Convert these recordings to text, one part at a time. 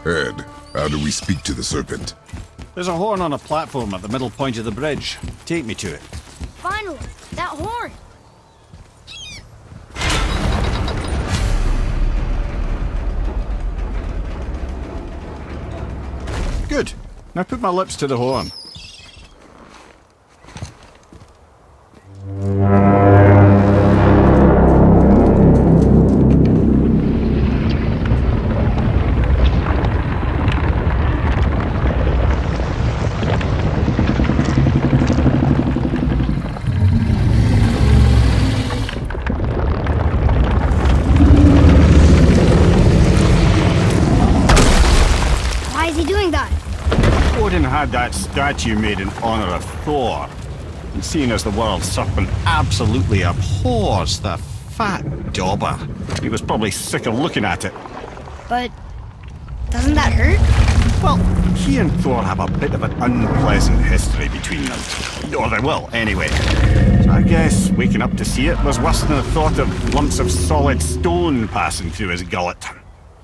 Ed, how do we speak to the serpent? There's a horn on a platform at the middle point of the bridge. Take me to it. Finally! That horn! Good. Now put my lips to the horn. Why is he doing that? Odin had that statue made in honor of Thor. And seeing as the world serpent absolutely abhors the fat dauber, he was probably sick of looking at it. But doesn't that hurt? Well, he and Thor have a bit of an unpleasant history between them. Or they will, anyway. So I guess waking up to see it was worse than the thought of lumps of solid stone passing through his gullet.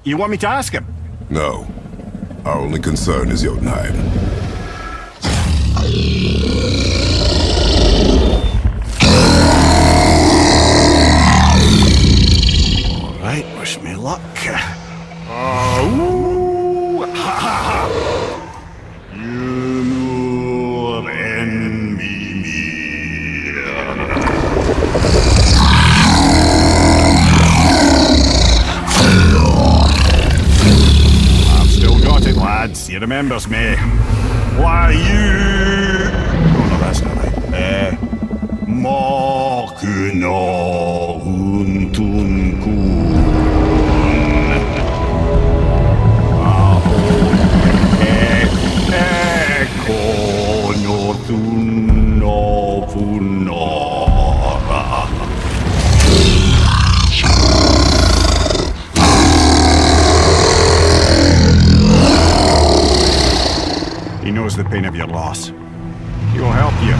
You want me to ask him? No. Our only concern is Jotunheim. All right, wish me luck. Ooh, ha, ha, ha. You and me. I've still got it, lads. He remembers me. Why you? Oh no, that's not right. Makuna huntun kun. He knows the pain of your loss. He will help you.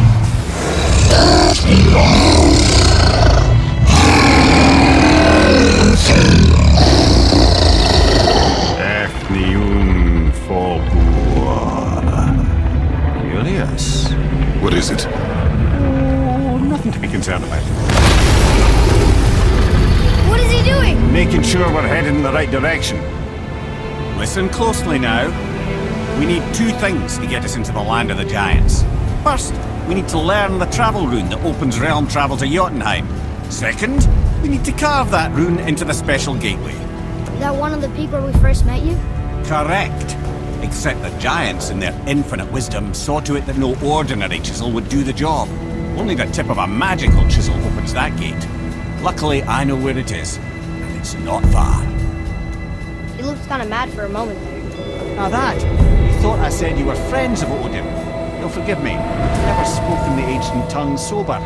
Ethnium Fogua. Curious. What is it? Oh, nothing to be concerned about. What is he doing? Making sure we're headed in the right direction. Listen closely now. We need two things to get us into the land of the giants. First, we need to learn the travel rune that opens realm travel to Jotunheim. Second, we need to carve that rune into the special gateway. Is that one of the people we first met you? Correct. Except the giants, in their infinite wisdom, saw to it that no ordinary chisel would do the job. Only the tip of a magical chisel opens that gate. Luckily, I know where it is, and it's not far. He looked kind of mad for a moment there. Now that, you thought I said you were friends of Odin. You'll forgive me. I've never spoken the ancient tongue sober.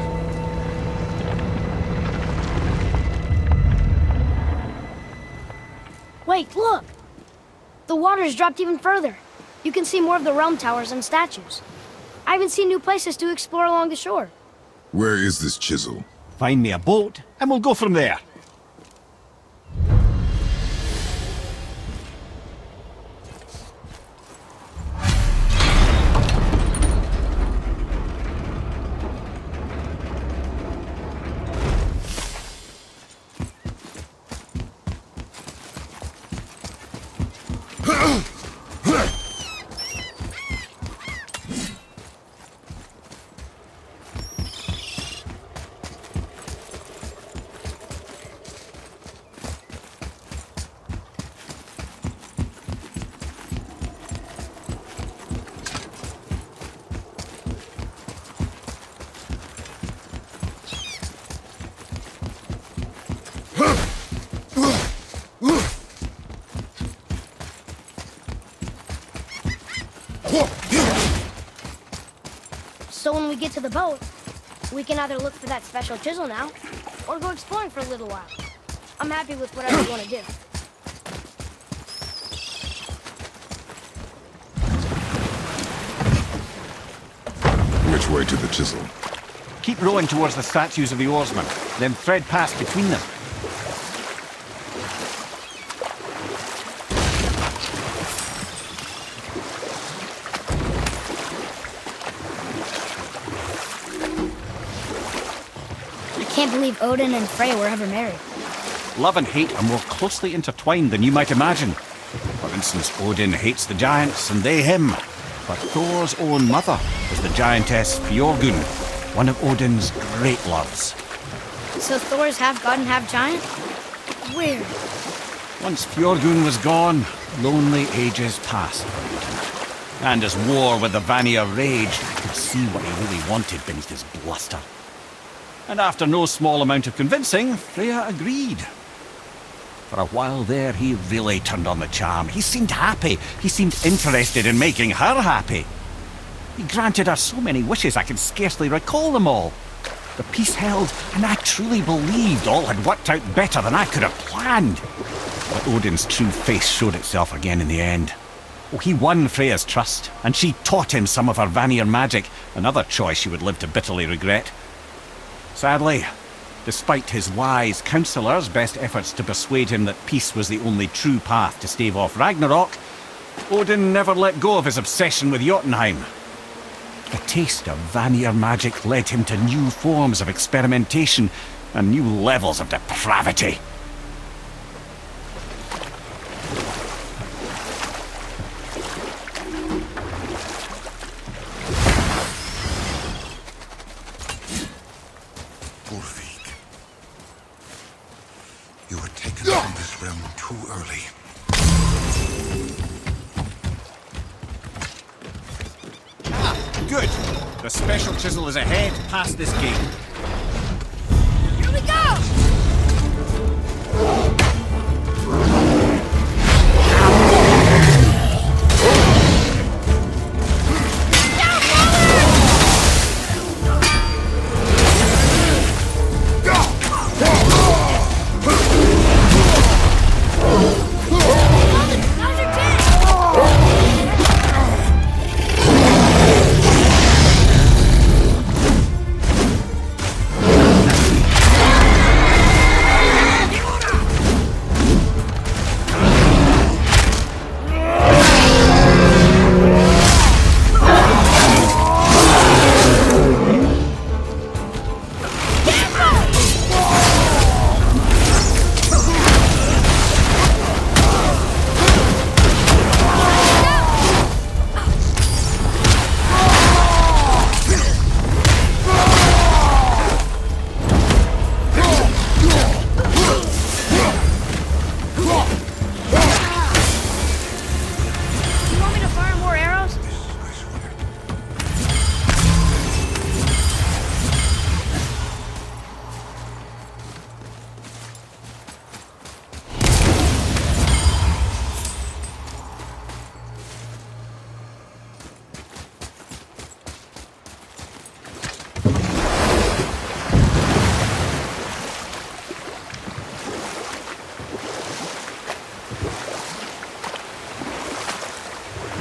Wait, look! The water's dropped even further. You can see more of the realm towers and statues. I even see new places to explore along the shore. Where is this chisel? Find me a boat, and we'll go from there. So when we get to the boat, we can either look for that special chisel now, or go exploring for a little while. I'm happy with whatever you want to do. Which way to the chisel? Keep rowing towards the statues of the oarsmen, then thread past between them. can't believe Odin and Freya were ever married. Love and hate are more closely intertwined than you might imagine. For instance, Odin hates the giants and they him. But Thor's own mother was the giantess Fjorgun, one of Odin's great loves. So Thor's half god and half giant? Weird. Once Fjorgun was gone, lonely ages passed for Odin. And as war with the Vanir raged, I could see what he really wanted beneath his bluster. And after no small amount of convincing, Freya agreed. For a while there, he really turned on the charm. He seemed happy. He seemed interested in making her happy. He granted her so many wishes I can scarcely recall them all. The peace held, and I truly believed all had worked out better than I could have planned. But Odin's true face showed itself again in the end. Oh, he won Freya's trust, and she taught him some of her Vanir magic, another choice she would live to bitterly regret. Sadly, despite his wise counsellors' best efforts to persuade him that peace was the only true path to stave off Ragnarok, Odin never let go of his obsession with Jotunheim. The taste of Vanir magic led him to new forms of experimentation and new levels of depravity. You were taken from this realm too early. Good. The special chisel is ahead past this gate. Here we go!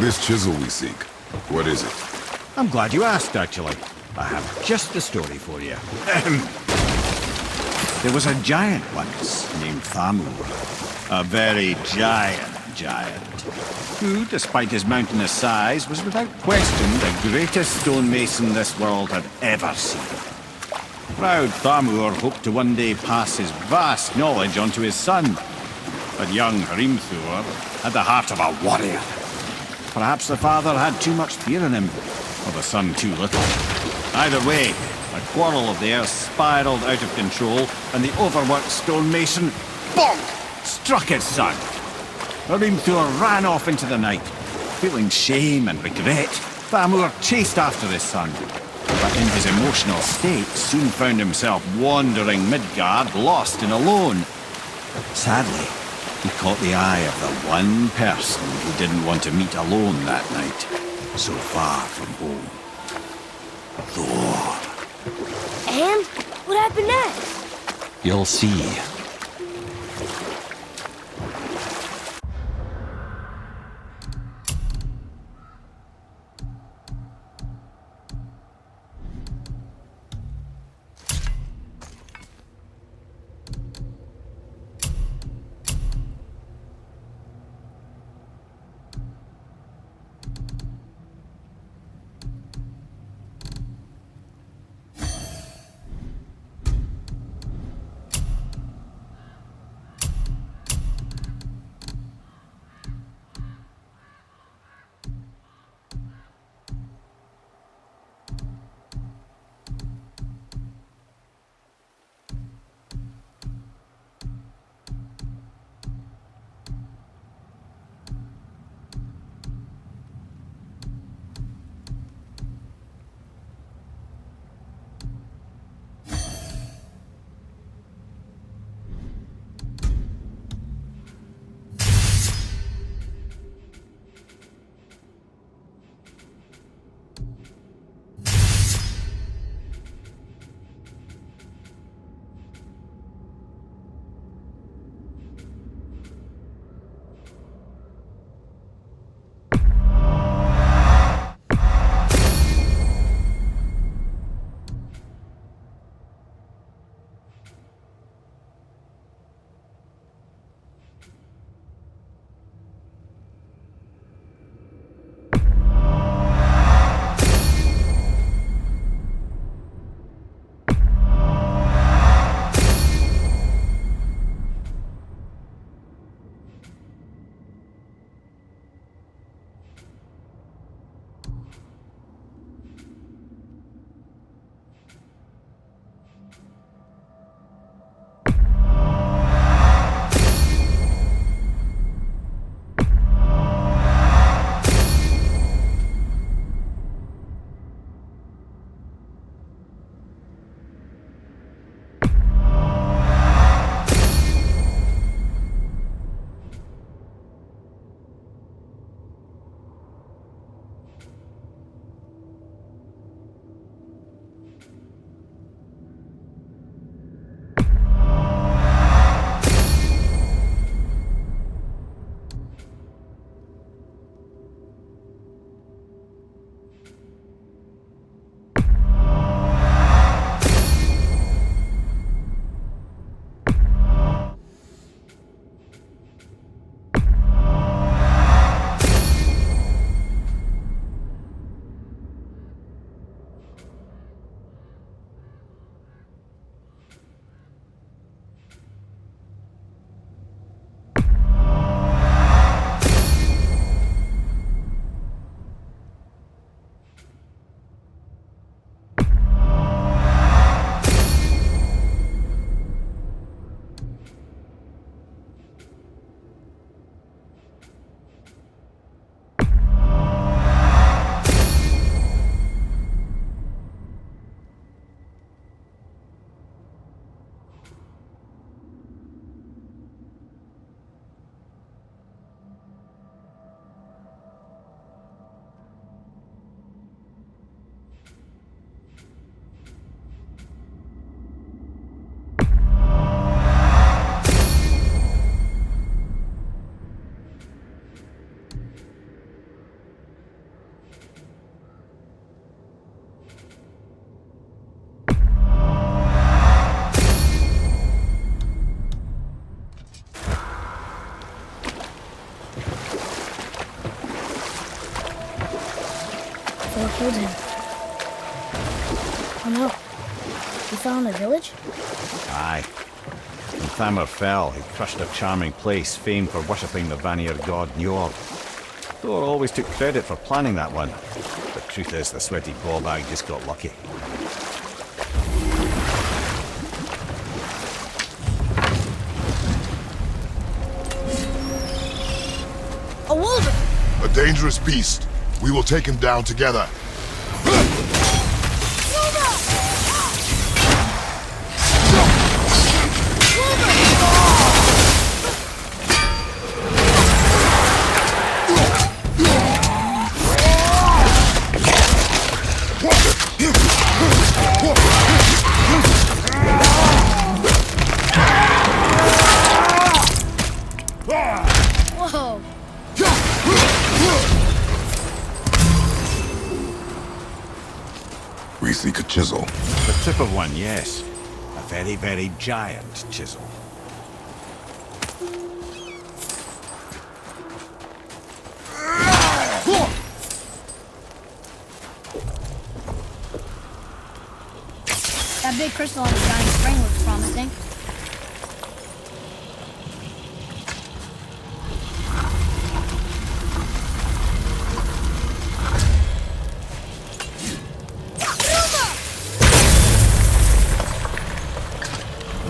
This chisel we seek, what is it? I'm glad you asked, actually. I have just the story for you. There was a giant once named Thamur. A very giant, who, despite his mountainous size, was without question the greatest stonemason this world had ever seen. Proud Thamur hoped to one day pass his vast knowledge on to his son. But young Hrimthur had the heart of a warrior. Perhaps the father had too much fear in him, or the son too little. Either way, a quarrel of theirs spiraled out of control, and the overworked stonemason, bonk, struck his son. Hrimthur ran off into the night. Feeling shame and regret, Thamur chased after his son. But in his emotional state, soon found himself wandering Midgard, lost and alone. Sadly, he caught the eye of the one person he didn't want to meet alone that night, so far from home. Thor. And? What happened next? You'll see. Or killed him. Oh no. He fell in the village? Aye. When Thamur fell, he crushed a charming place famed for worshipping the Vanir god Njord. Thor always took credit for planning that one. The truth is, the sweaty ballbag just got lucky. A wolver! A dangerous beast. We will take him down together. Whoa! We seek a chisel. The tip of one, yes. A very, very giant chisel. That big crystal on the giant spring looks promising.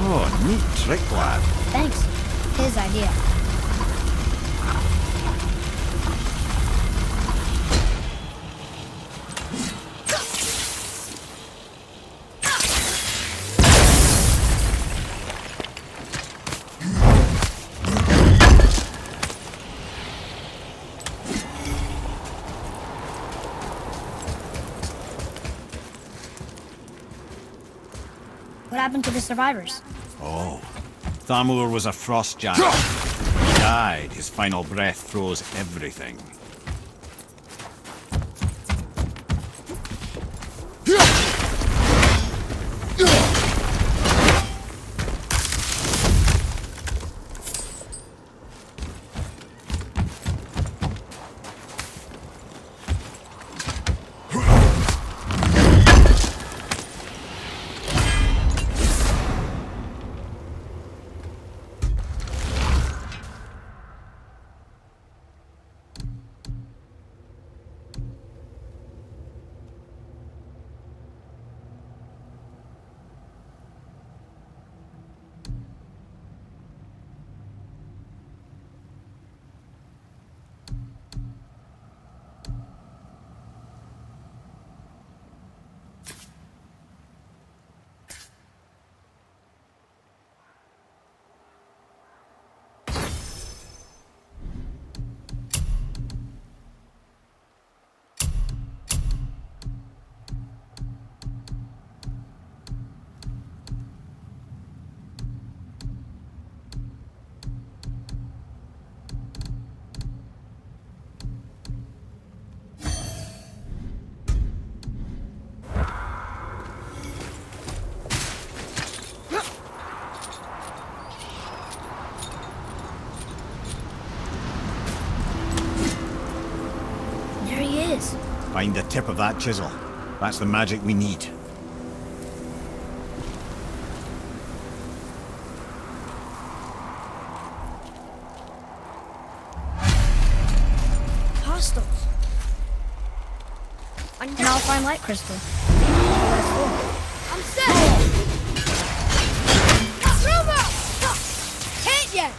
Oh, neat trick, lad. Thanks. His idea. What happened to the survivors? Oh, Thamur was a frost giant. He died. His final breath froze everything. Find the tip of that chisel. That's the magic we need. Hostiles. And I'll find light crystal. I'm set! Can't yet!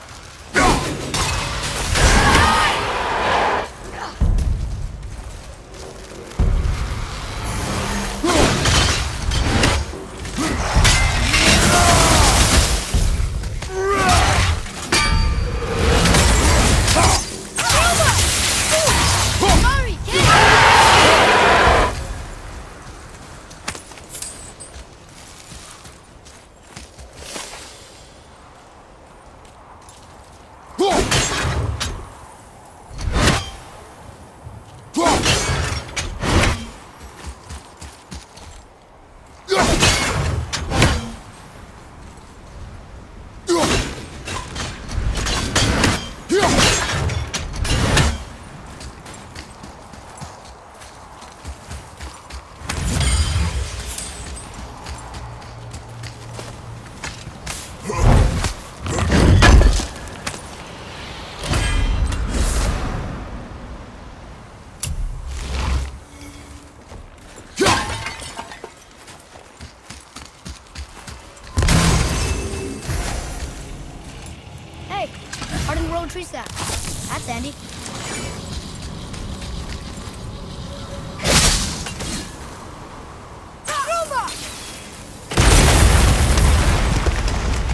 Hardened road tree sap. That's handy.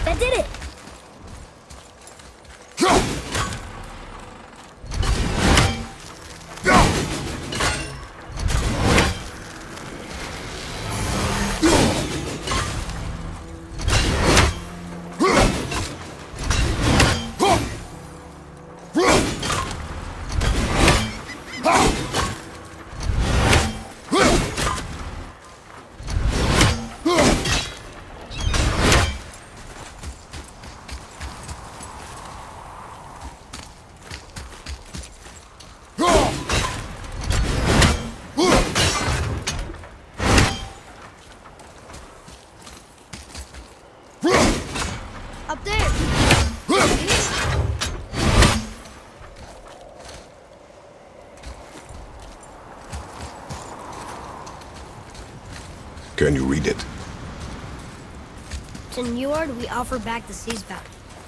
That did it! Up there! Can you read it? To Njord, we offer back the sea's bounty.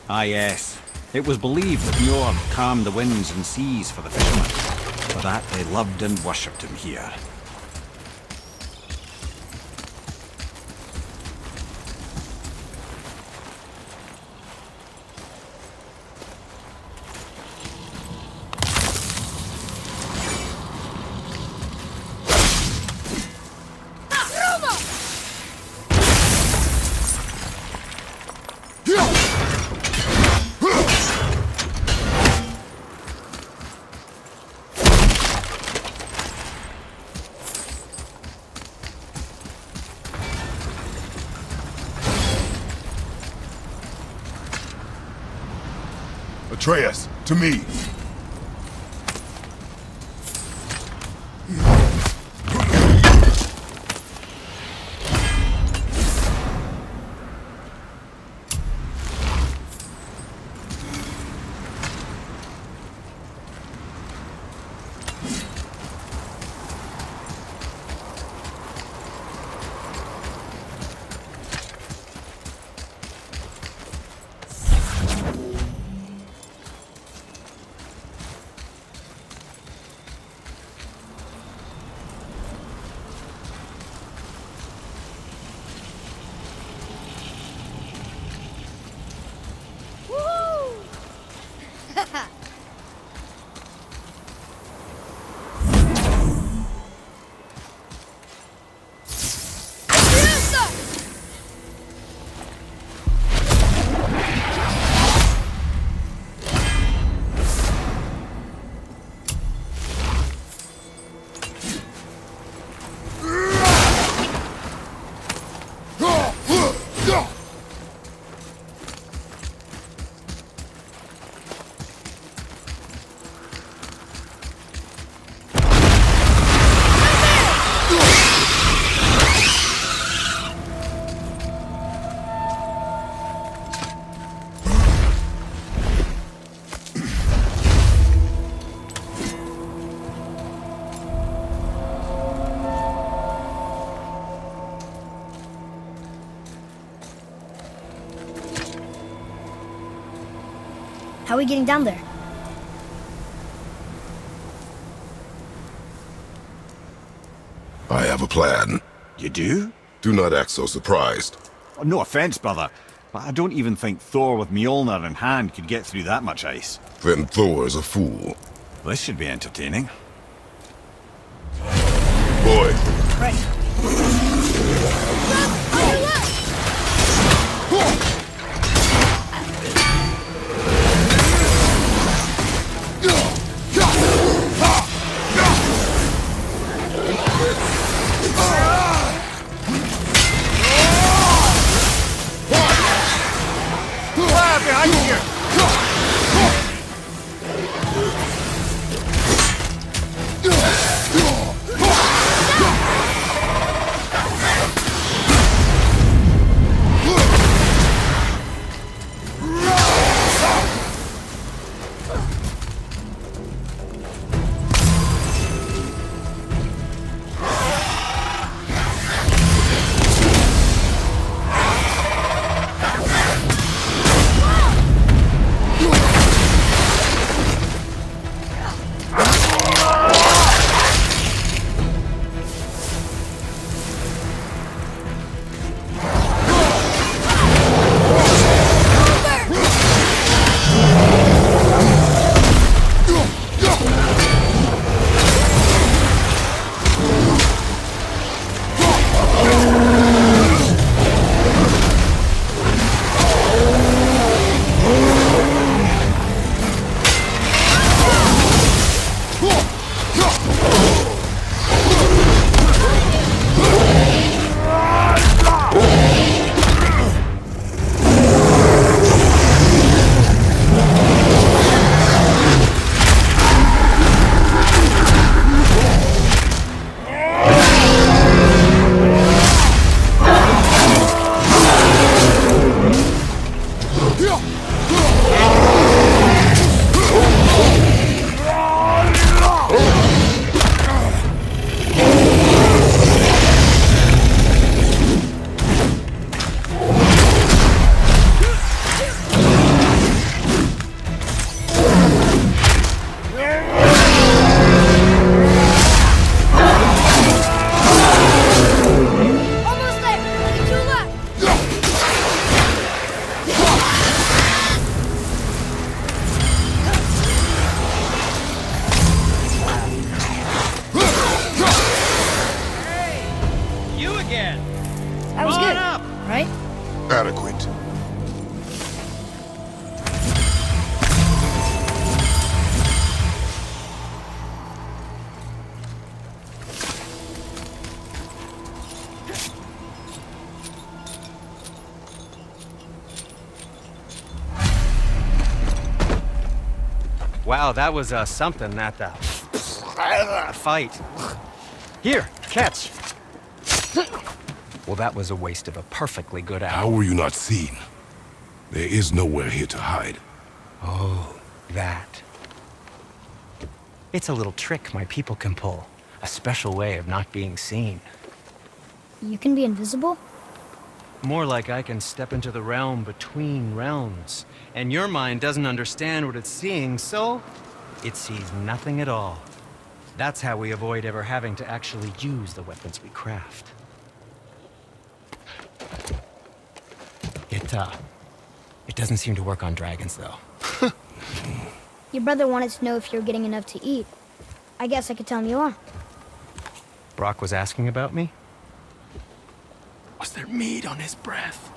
Ah, yes. It was believed that Njord calmed the winds and seas for the fishermen. For that, they loved and worshipped him here. Atreus, to me. How are we getting down there? I have a plan. You do? Do not act so surprised. Oh, no offense, brother, but I don't even think Thor with Mjolnir in hand could get through that much ice. Then Thor's a fool. This should be entertaining. Boy, Right. Behind you! Wow, that was something at the fight. Here, catch. Well, that was a waste of a perfectly good How hour. were you not seen? There is nowhere here to hide. Oh, that. It's a little trick my people can pull. A special way of not being seen. You can be invisible? More like I can step into the realm between realms. And your mind doesn't understand what it's seeing, so it sees nothing at all. That's how we avoid ever having to actually use the weapons we craft. It doesn't seem to work on dragons, though. Your brother wanted to know if you're getting enough to eat. I guess I could tell him you are. Brock was asking about me? Was there meat on his breath?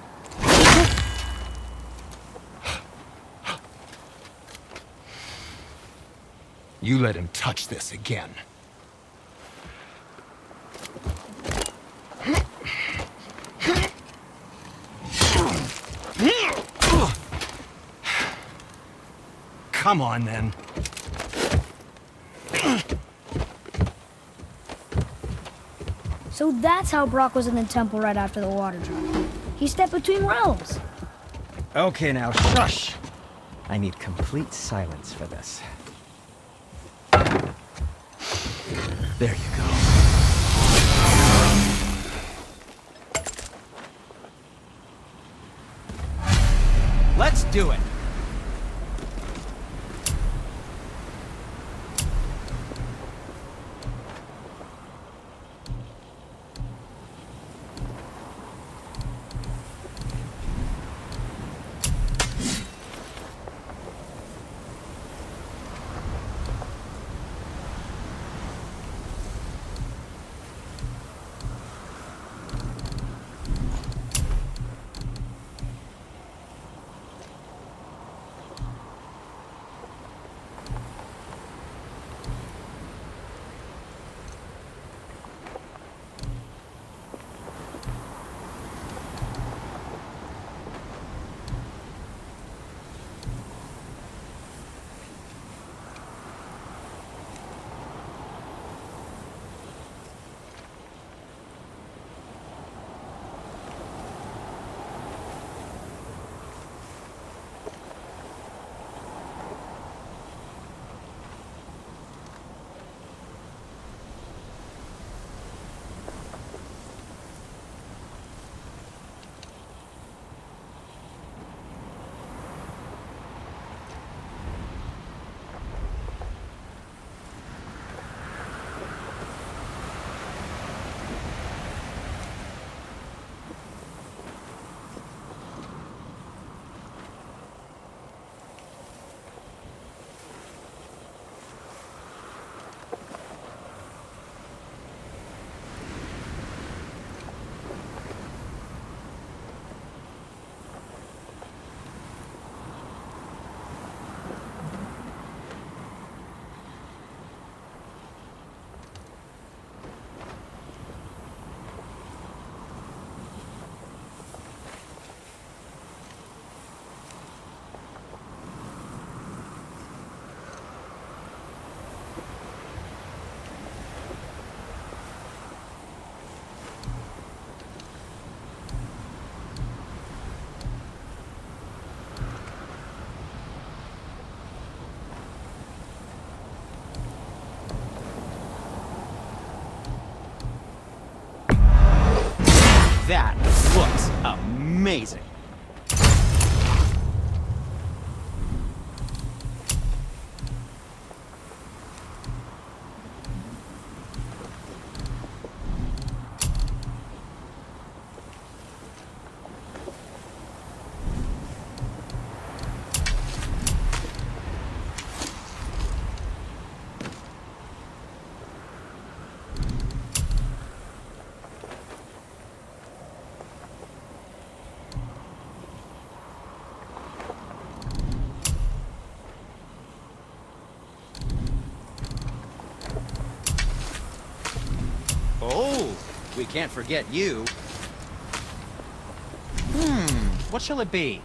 You let him touch this again. Come on, then. So that's how Brock was in the temple right after the water drop. He stepped between realms. Okay, now shush. I need complete silence for this. There you go. Let's do it. That looks amazing. Oh, we can't forget you. What shall it be?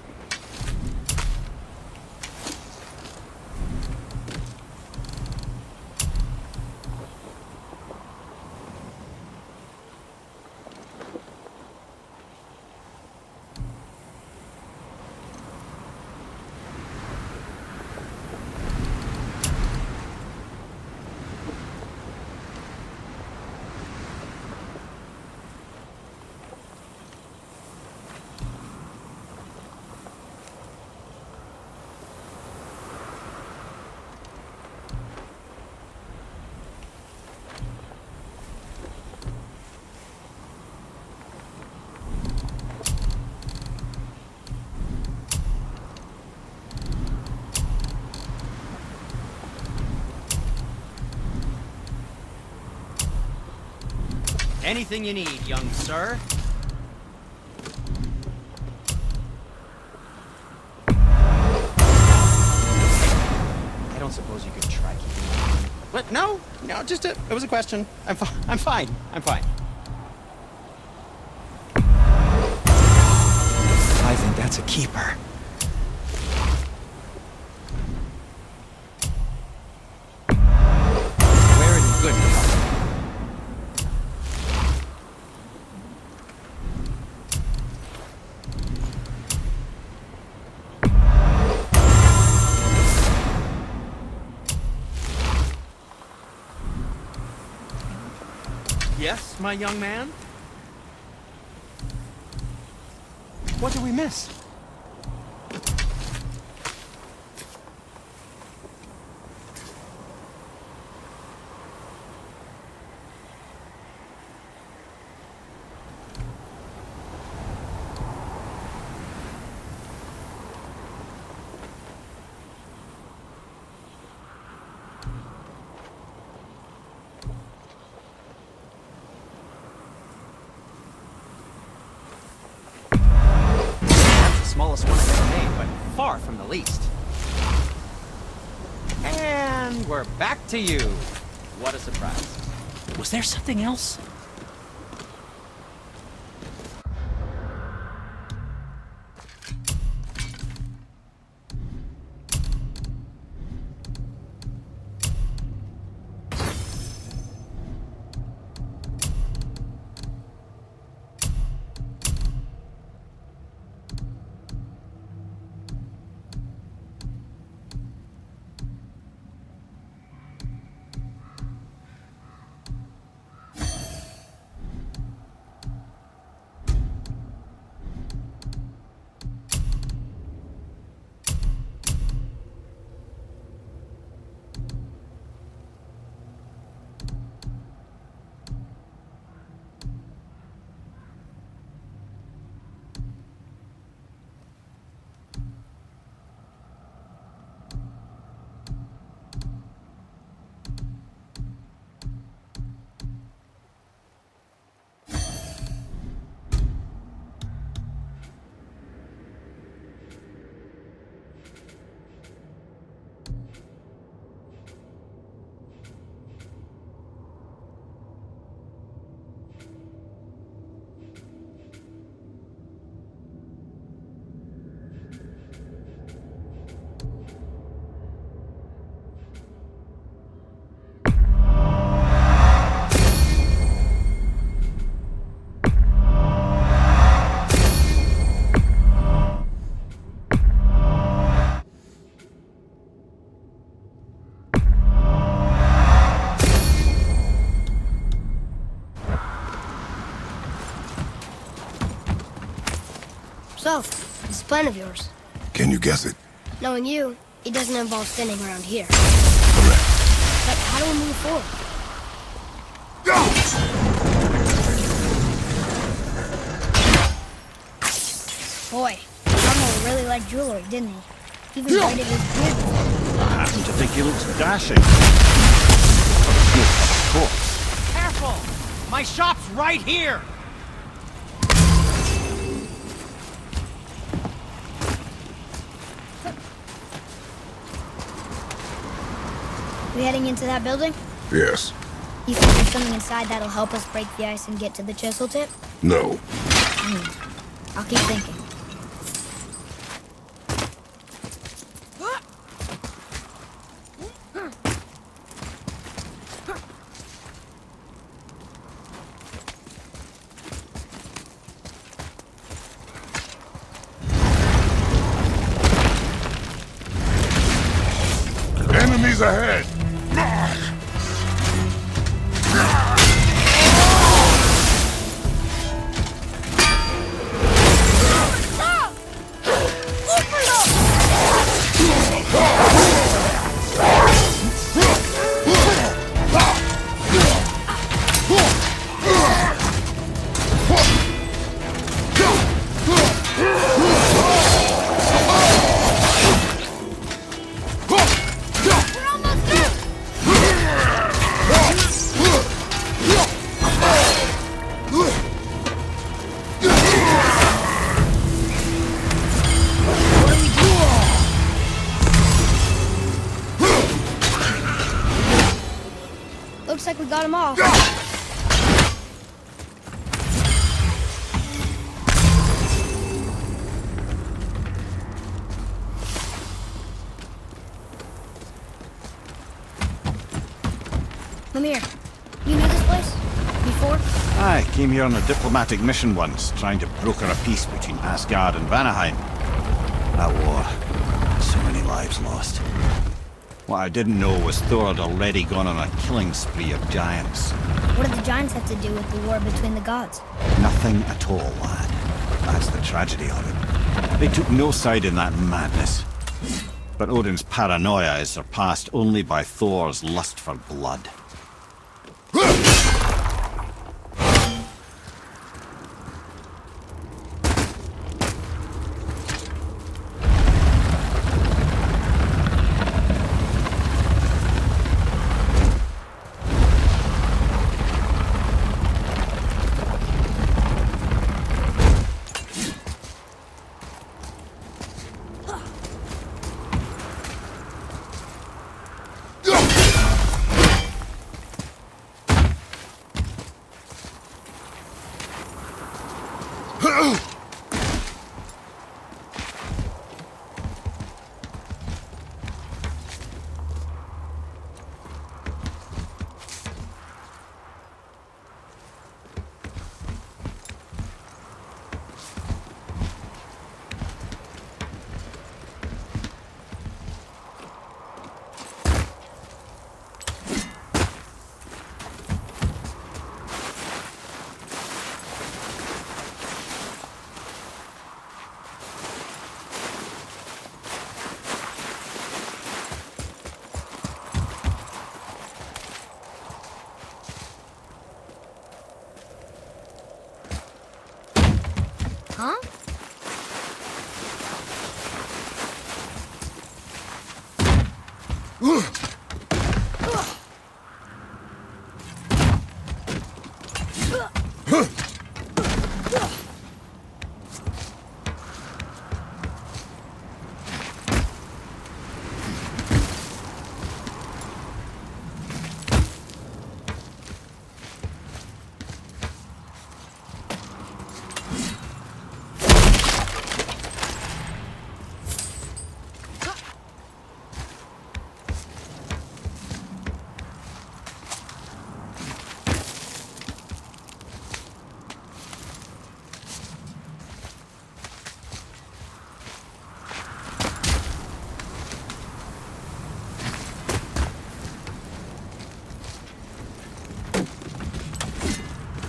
Anything you need, young sir. I don't suppose you could try keeping it. What? No, just it was a question. I'm fine. I'm fine. I think that's a keeper. Wear it in good health. Yes, my young man? What did we miss? Smallest one I've ever made, but far from the least. And we're back to you. What a surprise. Was there something else? So, this plan of yours. Can you guess it? Knowing you, it doesn't involve standing around here. Correct. But how do we move forward? Boy, Thamur really liked jewelry, didn't he? Even braided his beard. I happen to think he looks dashing. Of course. Careful! My shop's right here! We heading into that building? Yes. You think there's something inside that'll help us break the ice and get to the chisel tip? No. I'll keep thinking. Enemies ahead! looks like we got him all. Come here. You knew this place? Before? I came here on a diplomatic mission once, trying to broker a peace between Asgard and Vanaheim. That war. So many lives lost. What I didn't know was Thor had already gone on a killing spree of giants. What did the giants have to do with the war between the gods? Nothing at all, lad. That's the tragedy of it. They took no side in that madness. But Odin's paranoia is surpassed only by Thor's lust for blood. Huh?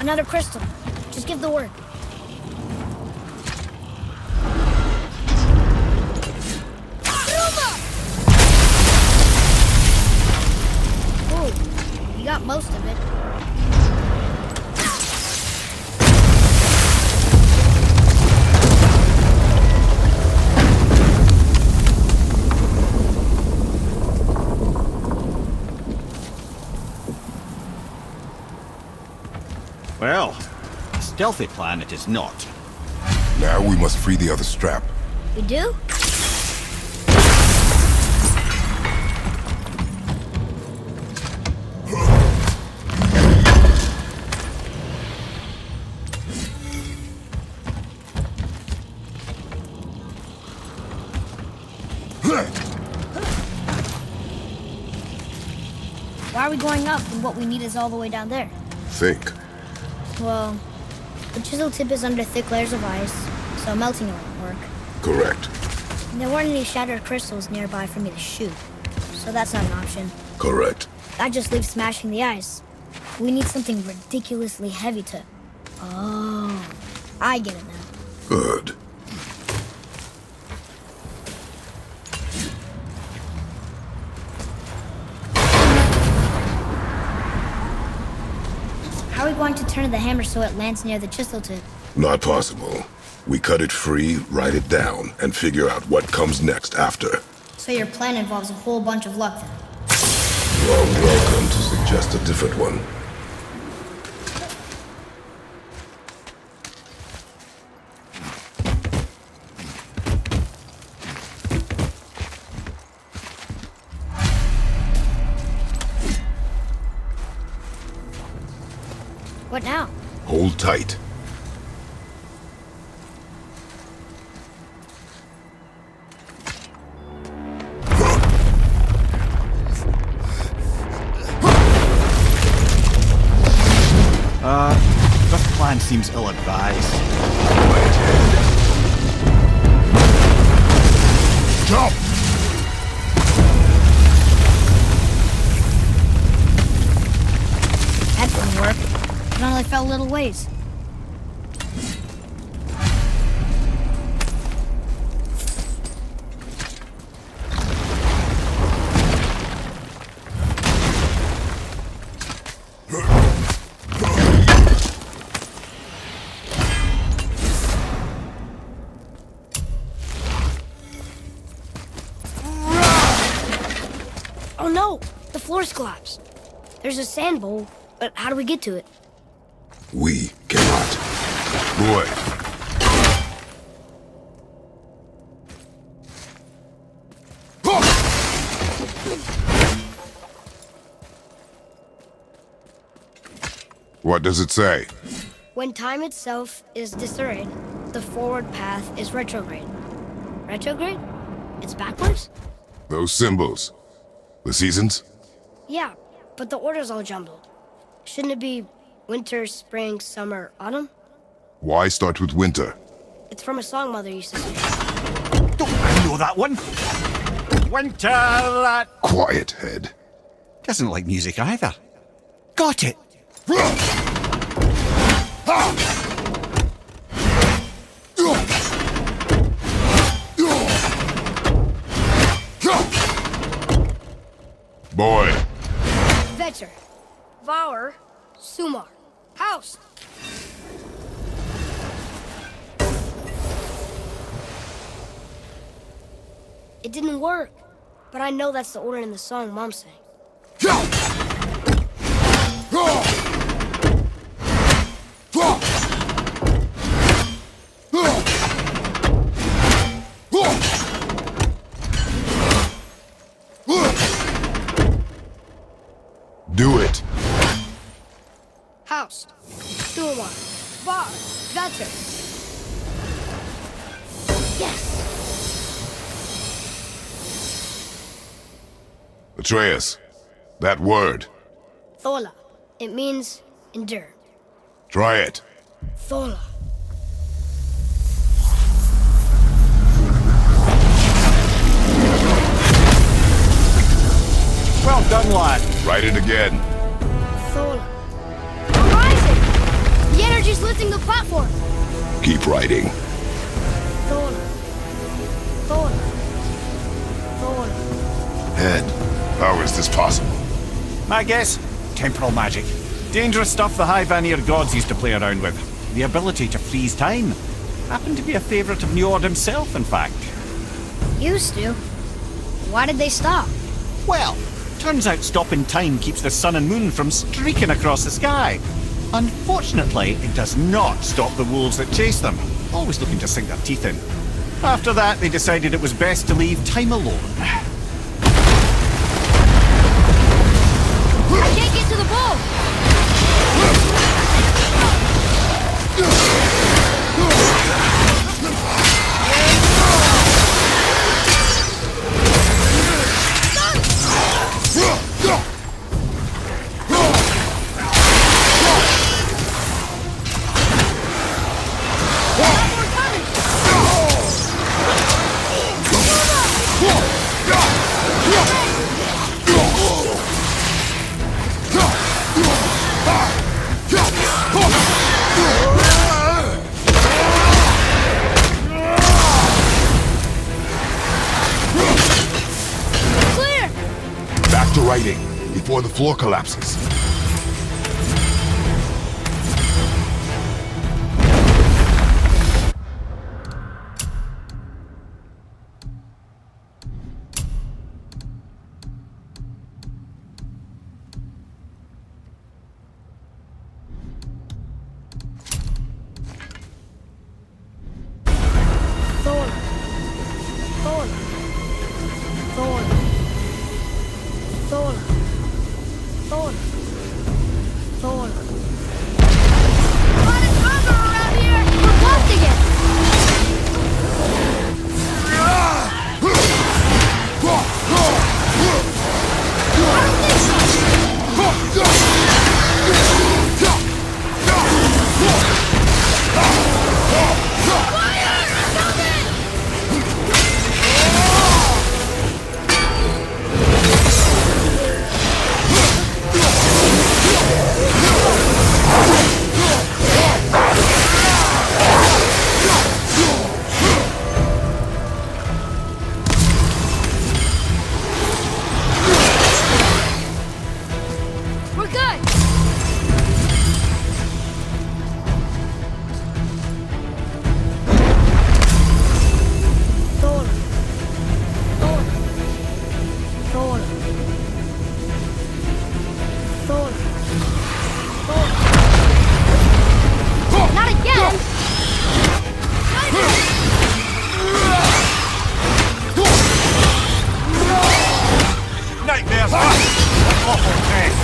Another crystal. Just give the word. Ooh, you got most of it. Well, a stealthy plan it is not. Now we must free the other strap. We do? Why are we going up when what we need is all the way down there? Think. Well, the chisel tip is under thick layers of ice, so melting it won't work. Correct. And there weren't any shattered crystals nearby for me to shoot, so that's not an option. Correct. That just leaves smashing the ice. We need something ridiculously heavy to... Oh, I get it now. Good. How are we going to turn the hammer so it lands near the chisel tip? Not possible. We cut it free, write it down, and figure out what comes next after. So your plan involves a whole bunch of luck then? You are welcome to suggest a different one. What now? Hold tight. This plan seems ill-advised. Quiet head. Jump! That didn't work. It only fell a little ways. Oh no! The floor's collapsed. There's a sand bowl, but how do we get to it? We cannot. Boy. What does it say? When time itself is disarrayed, the forward path is retrograde. Retrograde? It's backwards? Those symbols. The seasons? Yeah, but the order's all jumbled. Shouldn't it be winter, spring, summer, autumn? Why start with winter? It's from a song Mother used to sing. Don't I know that one? Winter that... Quiet head. Doesn't like music either. Got it! Boy. Vetter, Vower, Sumar, House. It didn't work, but I know that's the order in the song Mom sang. Do it. House, Sumar, Var, Vetter. Yes! Atreus. That word. Thola. It means endure. Try it. Thola. Well done, lad. Write it again. Thola. We're rising! The energy's lifting the platform. Keep writing. Thola. Thola. Thola. Head. How is this possible? My guess? Temporal magic. Dangerous stuff the High Vanir gods used to play around with. The ability to freeze time. Happened to be a favourite of Njord himself, in fact. Used to. Why did they stop? Well, turns out stopping time keeps the sun and moon from streaking across the sky. Unfortunately, it does not stop the wolves that chase them, always looking to sink their teeth in. After that, they decided it was best to leave time alone. I can't get to the bowl! Clear! Back to writing before the floor collapses. Thola. Thola. Thola. Thola. Thola. Awful test.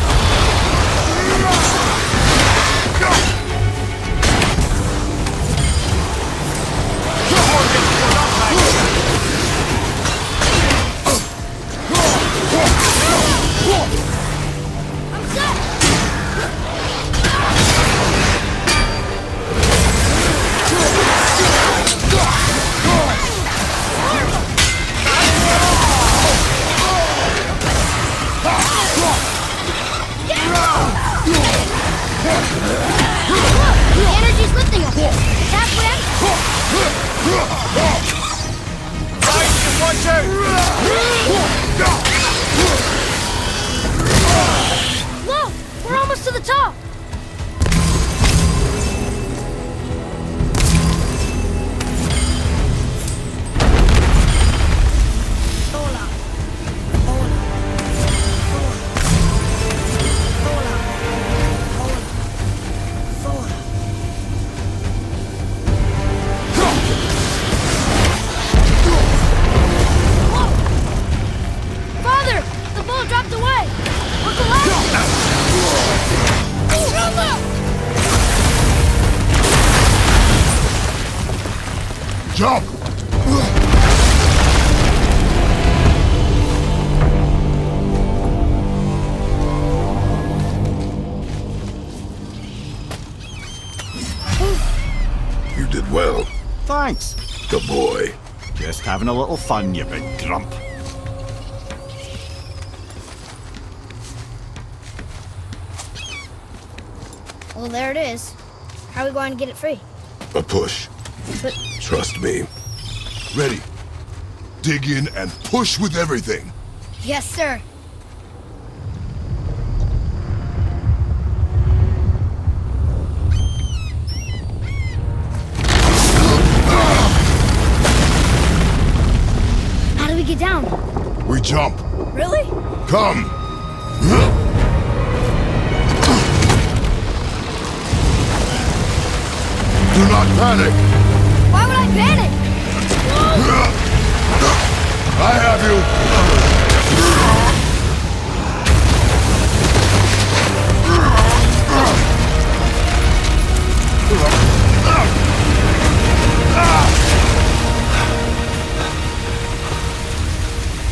I'm set! The energy's lifting us. It's halfway up. Right, watch out! Look! We're almost to the top. Hola. Hola. Hola. Hola. Hola. Father! The ball dropped away! We're collapsing! Jump! You did well. Thanks. Good boy. Just having a little fun, you big grump. Well, there it is. How are we going to get it free? A push. But Trust me. Ready. Dig in and push with everything. yes, sir. How do we get down? We jump. Really? Come. Do not panic. Why would I panic? I have you.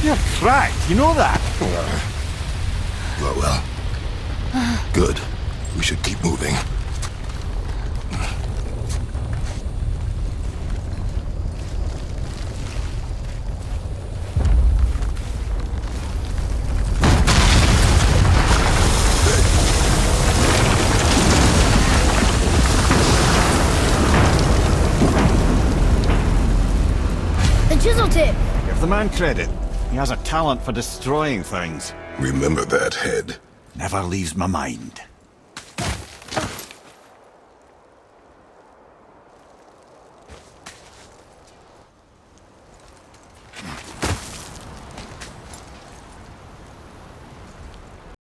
You're cracked, you know that? Well. Good. We should keep moving. The chisel tip. Give the man credit. He has a talent for destroying things. Remember that, Head. Never leaves my mind.